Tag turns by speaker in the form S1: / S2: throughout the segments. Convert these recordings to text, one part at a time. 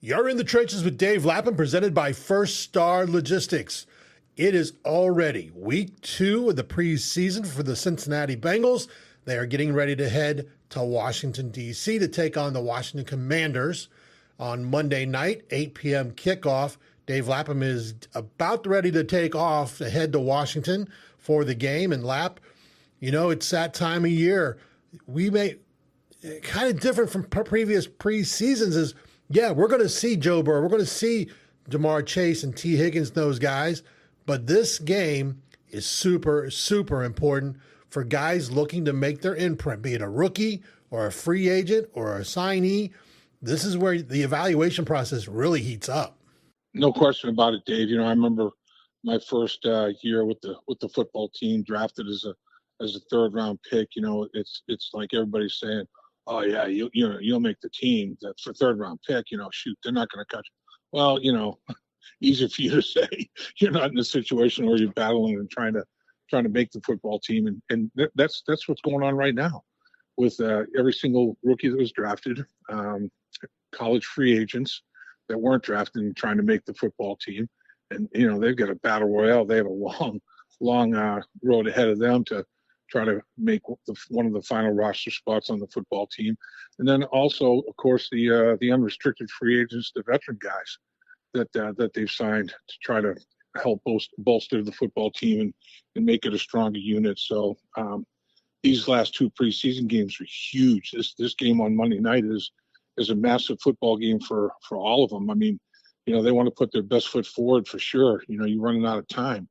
S1: You're in the trenches with Dave Lapham, presented by First Star Logistics. It is already week 2 of the preseason for the Cincinnati Bengals. They are getting ready to head to Washington, D.C. to take on the Washington Commanders on Monday night, 8 p.m. kickoff. Dave Lapham is about ready to take off to head to Washington for the game. And Lap, you know, it's that time of year. We may, kind of different from previous preseasons is, yeah, we're going to see Joe Burrow. We're going to see Jamar Chase and T. Higgins, those guys. But this game is super, super important for guys looking to make their imprint, be it a rookie or a free agent or a signee. This is where the evaluation process really heats up.
S2: No question about it, Dave. You know, I remember my first year with the football team, drafted as a third round pick. You know, it's like everybody's saying, "Oh yeah, you'll make the team." That's for third round pick. You know, shoot, they're not going to cut you. Well, you know, easy for you to say. You're not in a situation where you're battling and trying to make the football team, and that's what's going on right now with every single rookie that was drafted, college free agents that weren't drafted and trying to make the football team. And, you know, they've got a battle royale. They have a long road ahead of them to try to make one of the final roster spots on the football team. And then also, of course, the unrestricted free agents, the veteran guys that they've signed to try to help bolster the football team and make it a stronger unit. So these last 2 preseason games are huge. This game on Monday night is a massive football game for all of them. I mean, you know, they want to put their best foot forward for sure. You know, you're running out of time.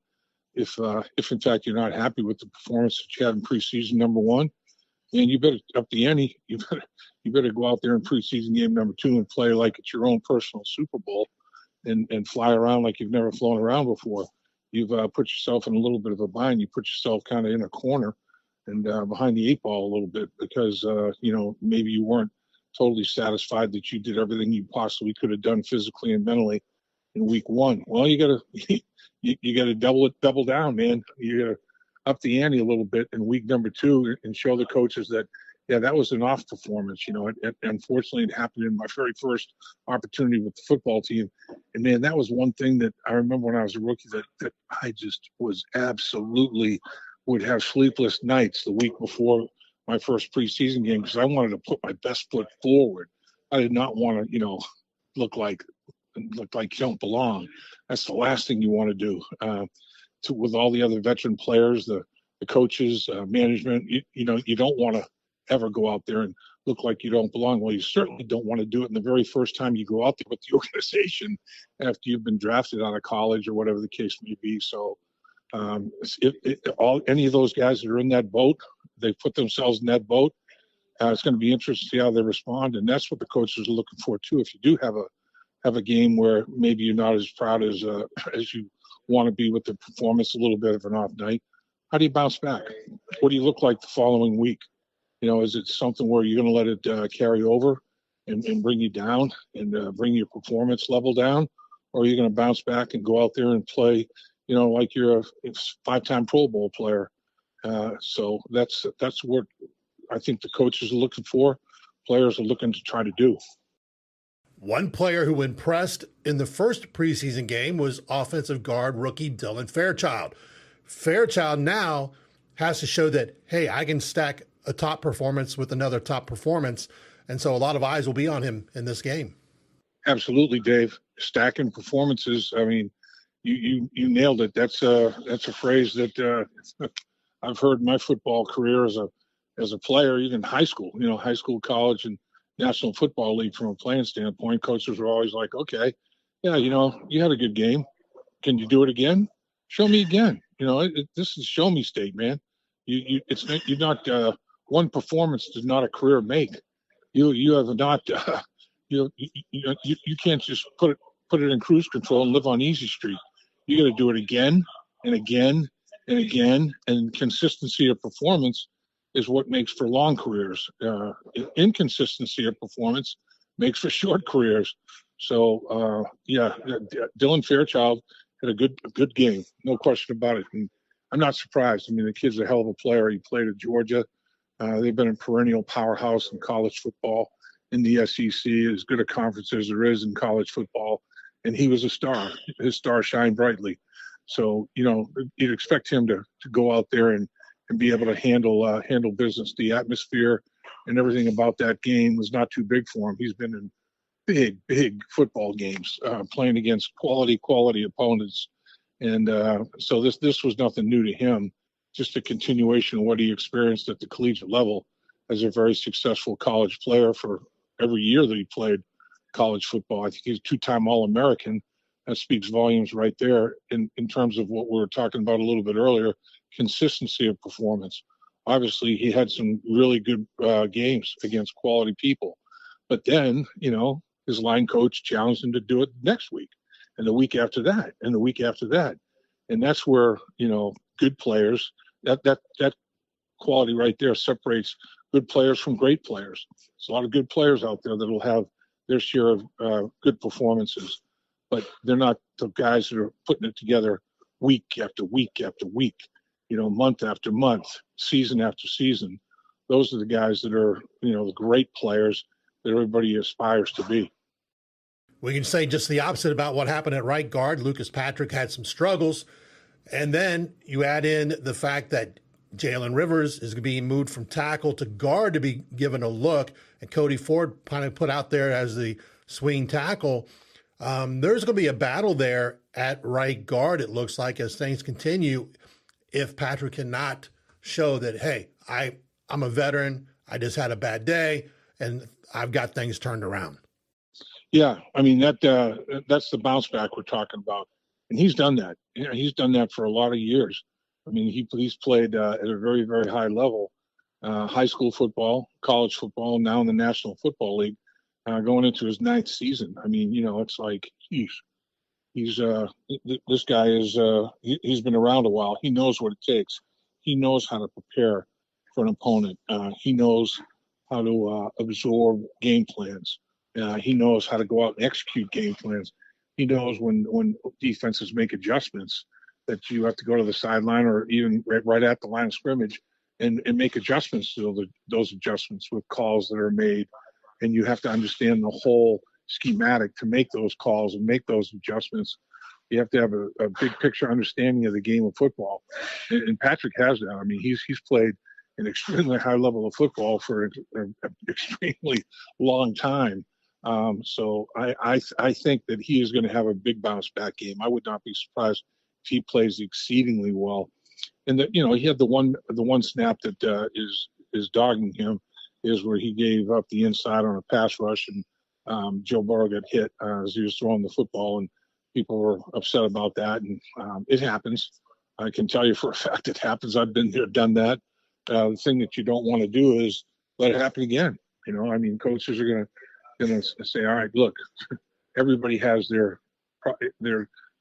S2: If in fact you're not happy with the performance that you had in preseason number 1, and you better up the ante. You better go out there in preseason game number 2 and play like it's your own personal Super Bowl, and fly around like you've never flown around before. You've put yourself in a little bit of a bind. You put yourself kind of in a corner and behind the 8 ball a little bit because you know, maybe you weren't totally satisfied that you did everything you possibly could have done physically and mentally in week 1. Well, you gotta double down, man. You gotta up the ante a little bit in week number 2 and show the coaches that, yeah, that was an off performance. You know, unfortunately, it happened in my very first opportunity with the football team. And man, that was one thing that I remember when I was a rookie that I just was absolutely would have sleepless nights the week before my first preseason game because I wanted to put my best foot forward. I did not want to, you know, look like you don't belong. That's the last thing you want to do. With all the other veteran players, the coaches, management, you know, you don't want to ever go out there and look like you don't belong. Well, you certainly don't want to do it in the very first time you go out there with the organization after you've been drafted out of college or whatever the case may be. So any of those guys that are in that boat, they put themselves in that boat. It's going to be interesting to see how they respond, and that's what the coaches are looking for too. If you do have a game where maybe you're not as proud as you want to be with the performance, a little bit of an off night, how do you bounce back? What do you look like the following week? You know, is it something where you're going to let it carry over and bring you down and bring your performance level down, or are you going to bounce back and go out there and play, you know, like you're a 5-time Pro Bowl player? So that's what I think the coaches are looking for. Players are looking to try to do.
S1: One player who impressed in the first preseason game was offensive guard rookie Dylan Fairchild. Fairchild now has to show that, hey, I can stack a top performance with another top performance. And so a lot of eyes will be on him in this game.
S2: Absolutely, Dave. Stacking performances. I mean, you nailed it. That's a phrase that I've heard in my football career as a player, even high school, you know, high school, college, and National Football League. From a playing standpoint, coaches are always like, okay, yeah, you know, you had a good game. Can you do it again? Show me again. You know, this is show me state, man. You're not one performance does not a career make. You have not you can't just put it in cruise control and live on easy street. You got to do it again and again and again, and consistency of performance is what makes for long careers. Inconsistency of performance makes for short careers. So Dylan Fairchild had a good game, no question about it. And I'm not surprised. I mean, the kid's a hell of a player. He played at Georgia. They've been a perennial powerhouse in college football. in the SEC, as good a conference as there is in college football, and he was a star. His star shined brightly. So, you'd expect him to go out there and be able to handle business. The atmosphere and everything about that game was not too big for him. He's been in big football games, playing against quality opponents. And so this was nothing new to him, just a continuation of what he experienced at the collegiate level as a very successful college player for every year that he played college football. I think he's a two-time All-American. That speaks volumes right there in terms of what we were talking about a little bit earlier, consistency of performance. Obviously, he had some really good games against quality people. But then, his line coach challenged him to do it next week and the week after that and the week after that. And that's where, good players, that quality right there separates good players from great players. There's a lot of good players out there that will have their share of good performances, but they're not the guys that are putting it together week after week after week, month after month, season after season. Those are the guys that are, the great players that everybody aspires to be.
S1: We can say just the opposite about what happened at right guard. Lucas Patrick had some struggles. And then you add in the fact that Jalen Rivers is being moved from tackle to guard to be given a look, and Cody Ford kind of put out there as the swing tackle. There's going to be a battle there at right guard, it looks like, as things continue, if Patrick cannot show that, hey, I'm a veteran, I just had a bad day, and I've got things turned around.
S2: Yeah, I mean, that's the bounce back we're talking about. And he's done that. He's done that for a lot of years. I mean, he's played at a very, very high level, high school football, college football, now in the National Football League, going into his 9th season. I mean, it's like, this guy he's been around a while. He knows what it takes. He knows how to prepare for an opponent. He knows how to absorb game plans. He knows how to go out and execute game plans. He knows when defenses make adjustments that you have to go to the sideline or even right at the line of scrimmage and make adjustments to those adjustments with calls that are made. And you have to understand the whole schematic to make those calls and make those adjustments. You have to have a big picture understanding of the game of football. And Patrick has that. I mean, he's played an extremely high level of football for an extremely long time. So I think that he is going to have a big bounce back game. I would not be surprised if he plays exceedingly well. And that, he had the one snap that is dogging him is where he gave up the inside on a pass rush, and Joe Burrow got hit as he was throwing the football, and people were upset about that. And it happens. I can tell you for a fact it happens. I've been there, done that. The thing that you don't want to do is let it happen again. I mean, coaches are going to say, all right, look, everybody has their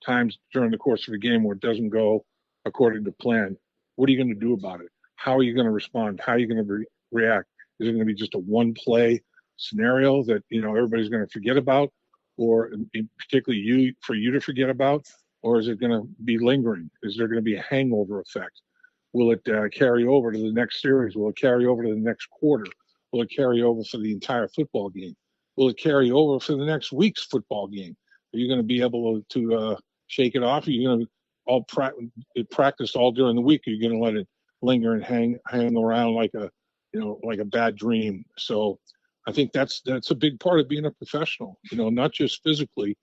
S2: times during the course of a game where it doesn't go according to plan. What are you going to do about it? How are you going to respond? How are you going to react? Is it going to be just a one-play scenario that everybody's going to forget about, or particularly for you to forget about, or is it going to be lingering? Is there going to be a hangover effect? Will it carry over to the next series? Will it carry over to the next quarter? Will it carry over for the entire football game? Will it carry over for the next week's football game? Are you going to be able to shake it off? Are you going to all practice all during the week? Are you going to let it linger and hang around like a bad dream? So I think that's a big part of being a professional. Not just physically,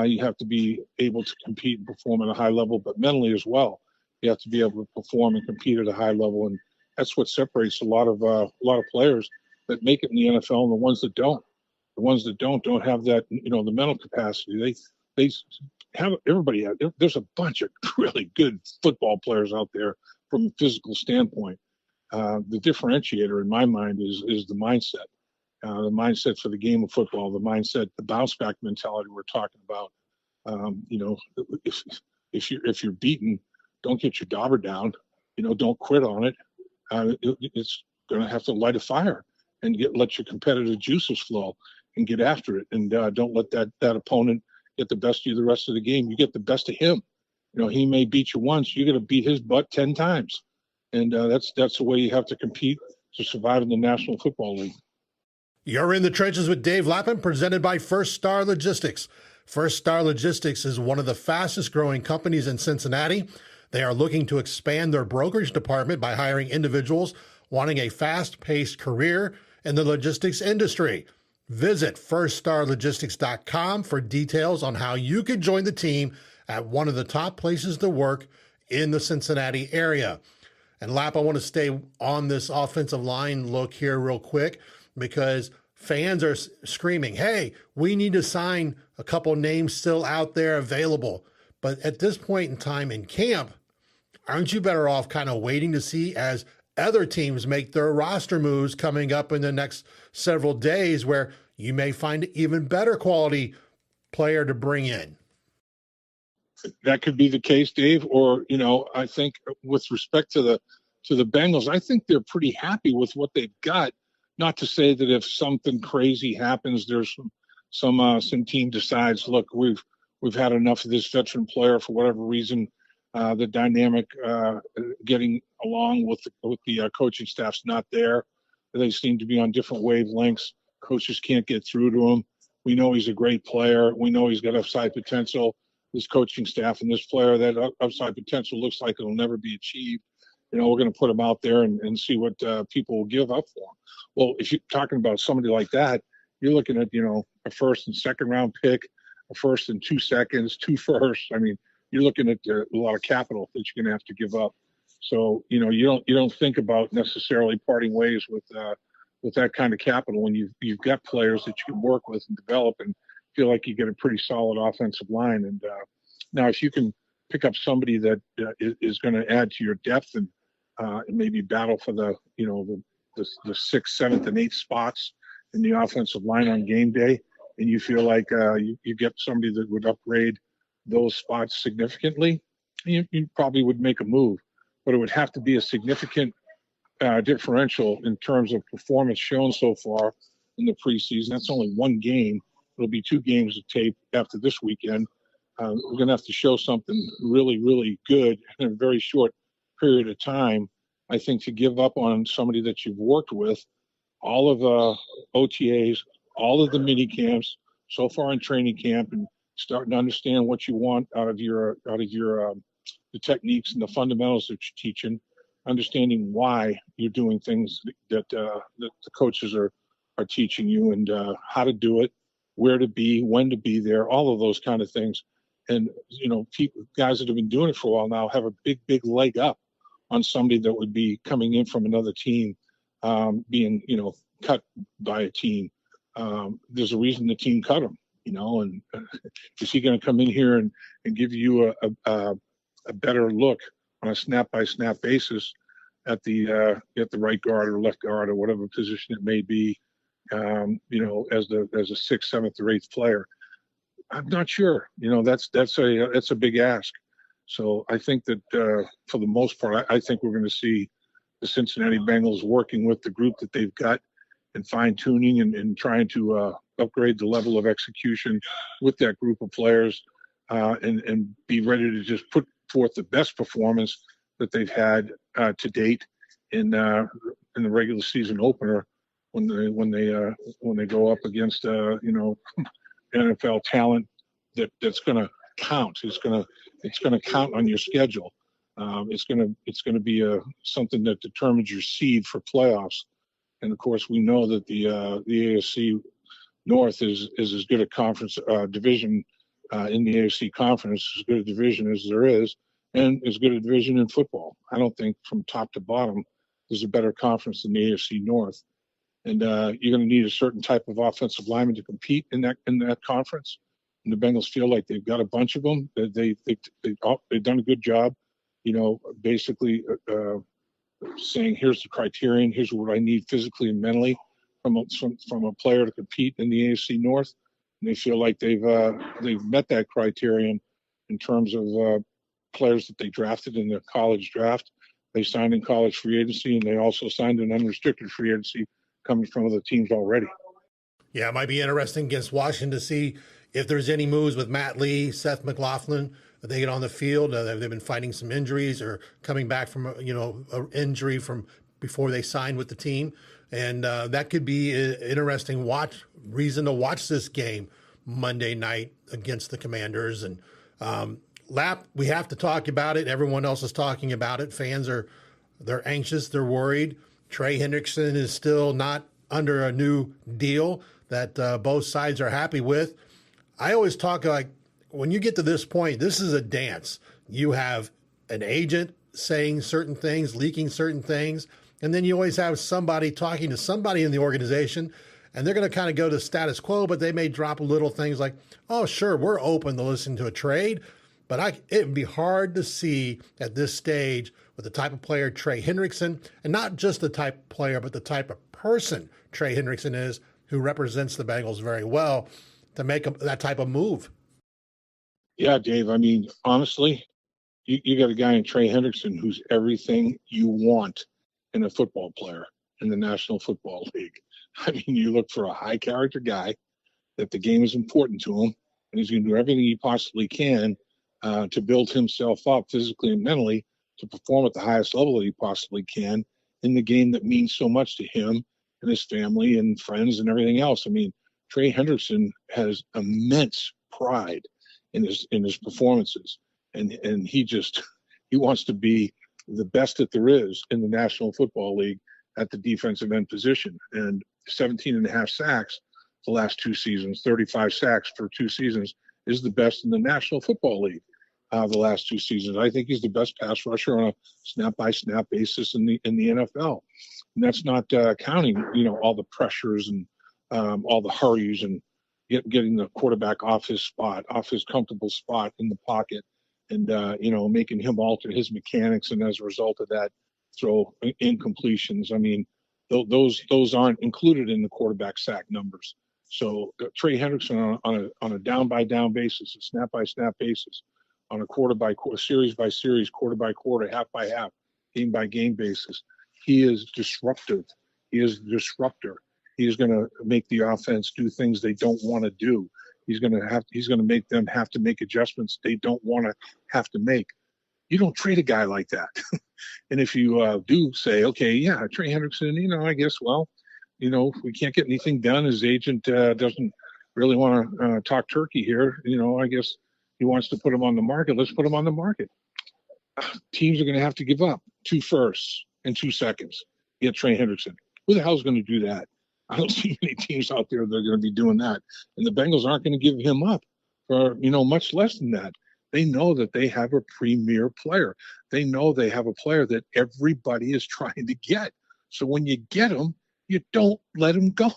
S2: you have to be able to compete and perform at a high level, but mentally as well. You have to be able to perform and compete at a high level, and that's what separates a lot of players that make it in the NFL and the ones that don't. The ones that don't have that, the mental capacity. They have everybody. There's a bunch of really good football players out there from a physical standpoint. The differentiator in my mind is the mindset. The mindset for the game of football, the mindset, the bounce back mentality we're talking about. If you're beaten, don't get your dauber down. Don't quit on it. It's going to have to light a fire and let your competitive juices flow and get after it. And don't let that opponent get the best of you the rest of the game. You get the best of him. He may beat you once. You're going to beat his butt 10 times. And that's the way you have to compete to survive in the National Football League.
S1: You're in the trenches with Dave Lapham, presented by First Star Logistics. First Star Logistics is one of the fastest growing companies in Cincinnati. They are looking to expand their brokerage department by hiring individuals wanting a fast-paced career in the logistics industry. Visit firststarlogistics.com for details on how you could join the team at one of the top places to work in the Cincinnati area. And Lap, I want to stay on this offensive line look here real quick, because fans are screaming, hey, we need to sign a couple names still out there available. But at this point in time in camp, aren't you better off kind of waiting to see as other teams make their roster moves coming up in the next several days, where you may find an even better quality player to bring in?
S2: That could be the case, Dave. Or, I think with respect to the Bengals, I think they're pretty happy with what they've got. Not to say that if something crazy happens, there's some team decides, look, we've had enough of this veteran player for whatever reason. The dynamic getting along with the coaching staff's not there. They seem to be on different wavelengths. Coaches can't get through to him. We know he's a great player. We know he's got upside potential. This coaching staff and this player, that upside potential looks like it'll never be achieved. We're going to put him out there and see what people will give up for him. Well, if you're talking about somebody like that, you're looking at, a first and second round pick, a first and 2 seconds, 2 firsts. I mean, you're looking at a lot of capital that you're going to have to give up. So, you don't think about necessarily parting ways with that kind of capital when you've got players that you can work with and develop and feel like you get a pretty solid offensive line. And now, if you can pick up somebody that is going to add to your depth and maybe battle for the 6th, 7th, and 8th spots in the offensive line on game day, and you feel like you get somebody that would upgrade those spots significantly, you probably would make a move. But it would have to be a significant differential in terms of performance shown so far in the preseason. That's only one game. It'll be 2 games of tape after this weekend. We're going to have to show something really, really good in a very short period of time, I think, to give up on somebody that you've worked with all of OTAs, all of the mini camps so far in training camp, and starting to understand what you want out of your the techniques and the fundamentals that you're teaching, understanding why you're doing things that the coaches are teaching you, and how to do it, where to be, when to be there, all of those kind of things. And guys that have been doing it for a while now have a big leg up on somebody that would be coming in from another team, being cut by a team. There's a reason the team cut him, and is he going to come in here and give you a better look on a snap by snap basis at the right guard or left guard or whatever position it may be, as a 6th, 7th, or 8th player? I'm not sure. That's a big ask. So I think that for the most part, I think we're going to see the Cincinnati Bengals working with the group that they've got and fine tuning and trying to upgrade the level of execution with that group of players, and be ready to just put forth the best performance that they've had to date in the regular season opener when they go up against NFL talent that's going to count. It's going to count on your schedule. It's going to be something that determines your seed for playoffs. And of course, we know that the AFC North is as good a conference division in the AFC conference, as good a division as there is, and as good a division in football. I don't think from top to bottom there's a better conference than the AFC North. And you're going to need a certain type of offensive lineman to compete in that conference. And the Bengals feel like they've got a bunch of them. They've done a good job, basically saying, here's the criterion, here's what I need physically and mentally from a player to compete in the AFC North. And they feel like they've met that criterion in terms of players that they drafted in the college draft. They signed in college free agency, and they also signed an unrestricted free agency coming from other teams already.
S1: Yeah, it might be interesting against Washington to see if there's any moves with Matt Lee, Seth McLaughlin. They get on the field. They've been fighting some injuries or coming back from an injury from before they signed with the team. And that could be an interesting reason to watch this game Monday night against the Commanders. And Lap, we have to talk about it. Everyone else is talking about it. They're anxious. They're worried. Trey Hendrickson is still not under a new deal that both sides are happy with. I always talk like when you get to this point, this is a dance. You have an agent saying certain things, leaking certain things, and then you always have somebody talking to somebody in the organization, and they're going to kind of go to status quo, but they may drop little things like, oh, sure, we're open to listening to a trade. But it would be hard to see at this stage with the type of player Trey Hendrickson, and not just the type of player, but the type of person Trey Hendrickson is, who represents the Bengals very well, to make that type of move.
S2: Yeah, Dave. I mean, honestly, you got a guy in Trey Hendrickson who's everything you want in a football player in the National Football League. I mean, you look for a high character guy, that the game is important to him, and he's going to do everything he possibly can to build himself up physically and mentally to perform at the highest level that he possibly can in the game that means so much to him and his family and friends and everything else. I mean, Trey Hendrickson has immense pride in his performances, and he wants to be the best that there is in the National Football League at the defensive end position. And 17 and a half sacks the last 2 seasons, 35 sacks for 2 seasons, is the best in the National Football League the last 2 seasons. I think he's the best pass rusher on a snap-by-snap basis in the NFL. And that's not counting, all the pressures and all the hurries and getting the quarterback off his comfortable spot in the pocket, and making him alter his mechanics, and as a result of that, throw incompletions. I mean, those aren't included in the quarterback sack numbers. So Trey Hendrickson on a down by down basis, a snap by snap basis, on a quarter by quarter, series by series, quarter by quarter, half by half, game by game basis, he is disruptive. He is a disruptor. He is going to make the offense do things they don't want to do. He's going to make them have to make adjustments they don't want to have to make. You don't trade a guy like that. And if you do say, okay, yeah, Trey Hendrickson, I guess, well, we can't get anything done. His agent doesn't really want to talk turkey here. I guess he wants to put him on the market. Let's put him on the market. Teams are going to have to give up 2 firsts and 2 seconds to get Trey Hendrickson. Who the hell is going to do that? I don't see many teams out there that are going to be doing that. And the Bengals aren't going to give him up for, much less than that. They know that they have a premier player. They know they have a player that everybody is trying to get. So when you get him, you don't let him go.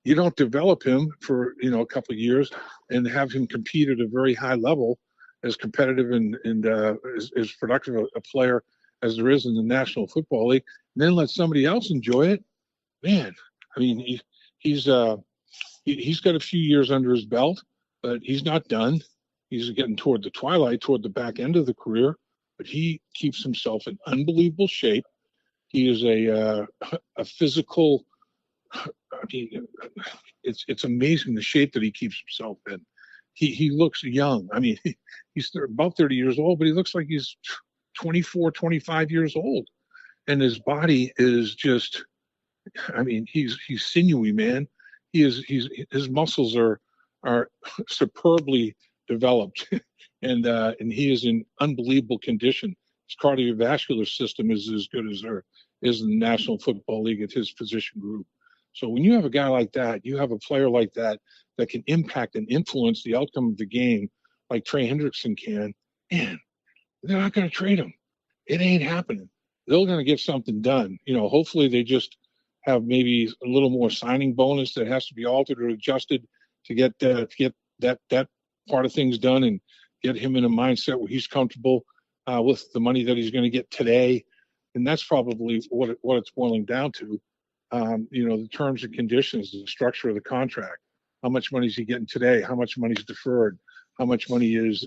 S2: You don't develop him for, a couple of years and have him compete at a very high level, as competitive and as productive a player as there is in the National Football League, and then let somebody else enjoy it. Man, I mean, he's got a few years under his belt, but he's not done. He's getting toward the twilight, toward the back end of the career, but he keeps himself in unbelievable shape. He is a physical. I mean, it's amazing the shape that he keeps himself in. He looks young. I mean, he's about 30 years old, but he looks like he's 24, 25 years old, and his body is just. I mean, he's sinewy, man. His muscles are superbly developed, and he is in unbelievable condition. His cardiovascular system is as good as there is in the National Football League at his position group. So when you have a guy like that, you have a player like that can impact and influence the outcome of the game like Trey Hendrickson can, man, they're not going to trade him. It ain't happening. They're going to get something done. Hopefully they just have maybe a little more signing bonus that has to be altered or adjusted to get that part of things done and get him in a mindset where he's comfortable with the money that he's going to get today. And that's probably what it's boiling down to. The terms and conditions, the structure of the contract. How much money is he getting today? How much money is deferred? How much money is,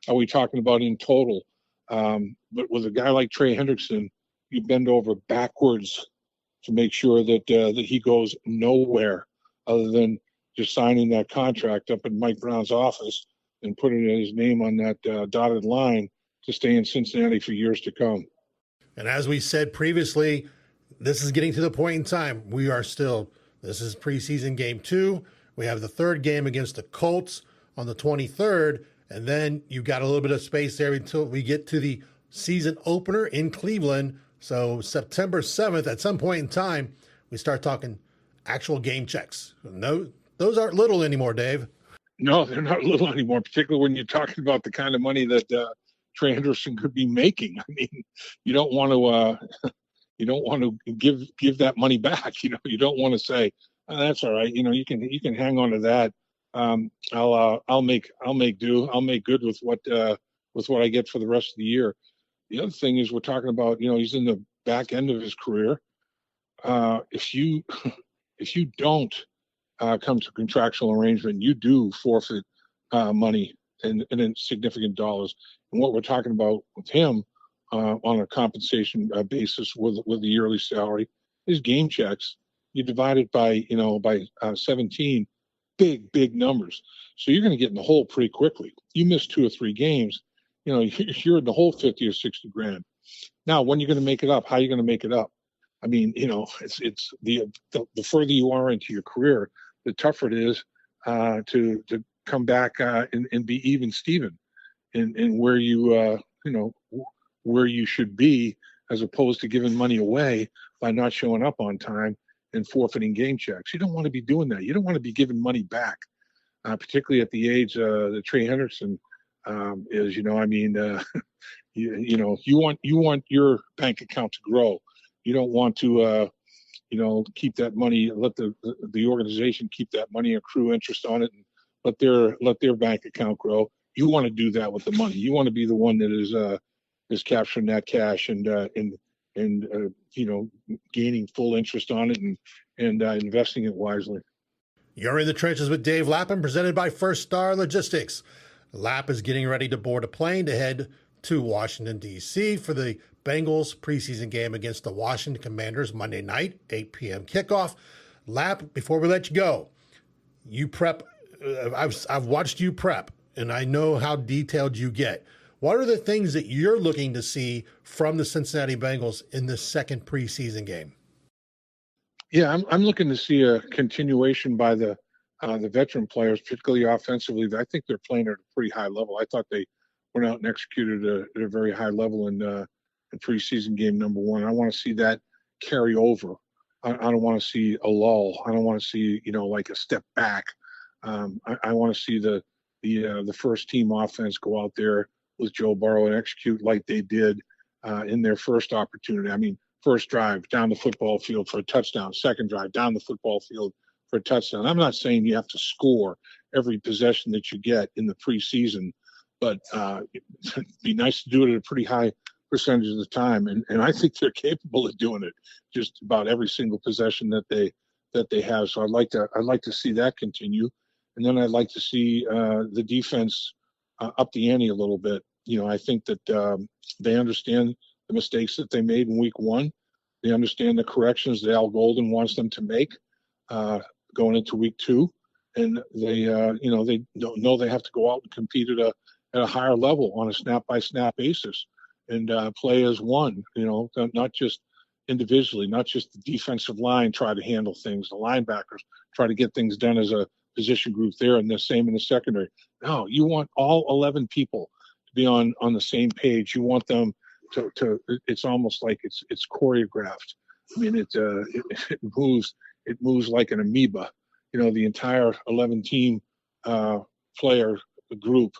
S2: are we talking about in total? But with a guy like Trey Hendrickson, you bend over backwards to make sure that he goes nowhere other than just signing that contract up in Mike Brown's office and putting his name on that dotted line to stay in Cincinnati for years to come.
S1: And as we said previously, This is getting to the point in time. This is preseason game 2. We have the third game against the Colts on the 23rd. And then you got a little bit of space there until we get to the season opener in Cleveland. So September 7th, at some point in time, we start talking actual game checks. No, those aren't little anymore, Dave.
S2: No, they're not little anymore, particularly when you're talking about the kind of money that Trey Hendrickson could be making. I mean, you don't want to give that money back. You don't want to say, oh, that's all right. You can hang on to that. I'll make do. I'll make good with what I get for the rest of the year. The other thing is we're talking about, he's in the back end of his career. If you don't come to contractual arrangement, you do forfeit money and in significant dollars. And what we're talking about with him on a compensation basis with the yearly salary is game checks. You divide it by 17, big numbers. So you're going to get in the hole pretty quickly. You miss 2 or 3 games, you're in the hole 50 or 60 grand. Now, when you're going to make it up, how are you going to make it up? I mean, it's the further you are into your career, the tougher it is to come back and be even Steven in where where you should be, as opposed to giving money away by not showing up on time and forfeiting game checks. You don't want to be doing that. You don't want to be giving money back, particularly at the age that Trey Hendrickson is. You want your bank account to grow. You don't want to keep that money, let the organization keep that money, accrue interest on it, and let their bank account grow. You want to do that with the money. You want to be the one that is capturing that cash and gaining full interest on it and investing it wisely.
S1: You're in the trenches with Dave Lapham, presented by First Star Logistics. Lap is getting ready to board a plane to head to Washington, D.C. for the Bengals preseason game against the Washington Commanders Monday night, 8 p.m. kickoff. Lap, before we let you go, you prep. I've watched you prep, and I know how detailed you get. What are the things that you're looking to see from the Cincinnati Bengals in this second preseason game?
S2: Yeah, I'm looking to see a continuation by the veteran players, particularly offensively. I think they're playing at a pretty high level. I thought they went out and executed at a very high level in preseason game number 1. I want to see that carry over. I don't want to see a lull. I don't want to see like a step back. I want to see the first team offense go out there with Joe Burrow and execute like they did in their first opportunity. I mean, first drive down the football field for a touchdown, second drive down the football field for a touchdown. I'm not saying you have to score every possession that you get in the preseason, but it'd be nice to do it at a pretty high percentage of the time. And I think they're capable of doing it just about every single possession that they have. So I'd like to see that continue. And then I'd like to see the defense up the ante a little bit. I think that they understand the mistakes that they made in week 1. They understand the corrections that Al Golden wants them to make going into week 2. And they know they have to go out and compete at a higher level on a snap-by-snap basis and play as one, not just individually, not just the defensive line try to handle things, the linebackers try to get things done as a position group there, and the same in the secondary. No, you want all 11 people to be on the same page. You want them to it's almost like it's choreographed. I mean, it moves like an amoeba. The entire 11 team player group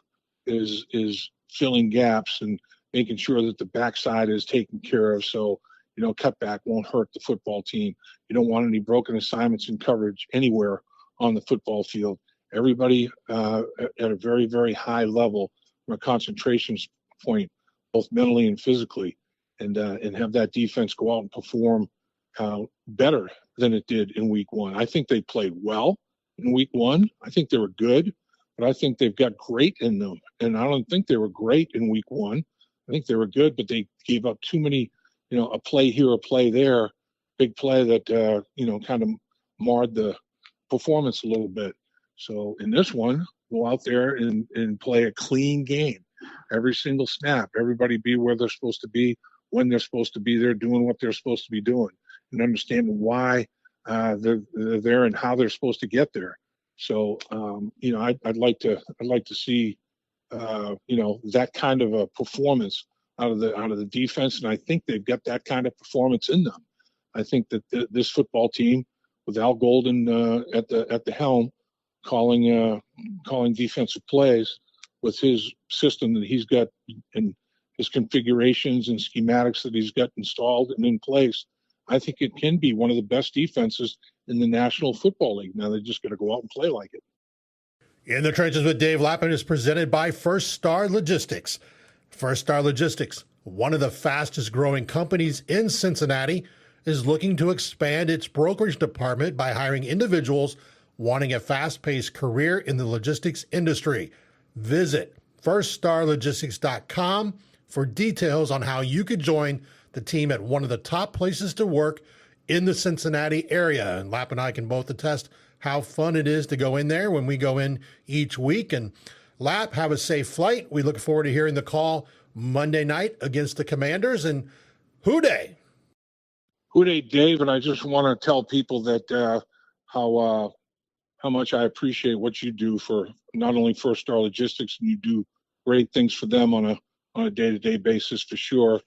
S2: is filling gaps and making sure that the backside is taken care of. So, cutback won't hurt the football team. You don't want any broken assignments in coverage anywhere on the football field. Everybody at a very, very high level from a concentration point, both mentally and physically, and have that defense go out and perform better than it did in week 1. I think they played well in week 1. I think they were good, but I think they've got great in them. And I don't think they were great in week 1. I think they were good, but they gave up too many, a play here, a play there, big play that, kind of marred the performance a little bit. So in this one, go out there and play a clean game. Every single snap, everybody be where they're supposed to be, when they're supposed to be there, doing what they're supposed to be doing. and understanding why they're there and how they're supposed to get there. So I'd like to see that kind of a performance out of the defense, and I think they've got that kind of performance in them. I think that this football team, with Al Golden at the helm, calling defensive plays with his system that he's got and his configurations and schematics that he's got installed and in place, I think it can be one of the best defenses in the National Football League. Now they just got to go out and play like it.
S1: In the Trenches with Dave Lapham is presented by First Star Logistics. First Star Logistics, one of the fastest growing companies in Cincinnati, is looking to expand its brokerage department by hiring individuals wanting a fast-paced career in the logistics industry. Visit firststarlogistics.com for details on how you could join the team at one of the top places to work in the Cincinnati area. And Lap and I can both attest how fun it is to go in there when we go in each week. And Lap, have a safe flight. We look forward to hearing the call Monday night against the Commanders. And Houday.
S2: Houday, Dave, and I just want to tell people that how much I appreciate what you do for not only First Star Logistics, and you do great things for them on a day-to-day basis for sure.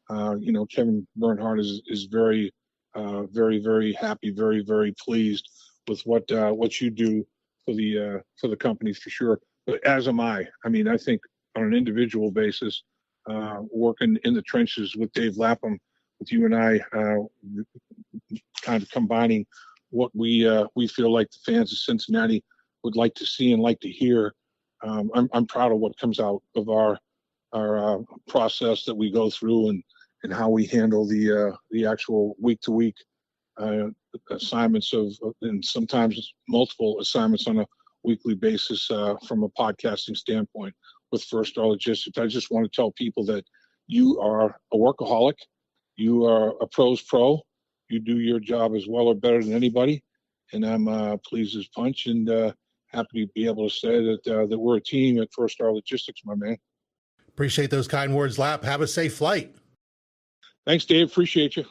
S2: Kevin Bernhardt is very, very happy, very, very pleased with what you do for the company for sure. But as am I. I mean, I think on an individual basis, working in the trenches with Dave Lapham, with you and I, kind of combining what we feel like the fans of Cincinnati would like to see and like to hear. I'm proud of what comes out of our process that we go through and how we handle the actual week-to-week assignments and sometimes multiple assignments on a weekly basis from a podcasting standpoint with First Star Logistics. I just want to tell people that you are a workaholic. You are a pro's pro. You do your job as well or better than anybody. And I'm pleased as punch and happy to be able to say that we're a team at First Star Logistics, my man.
S1: Appreciate those kind words, Lap. Have a safe flight.
S2: Thanks, Dave. Appreciate you.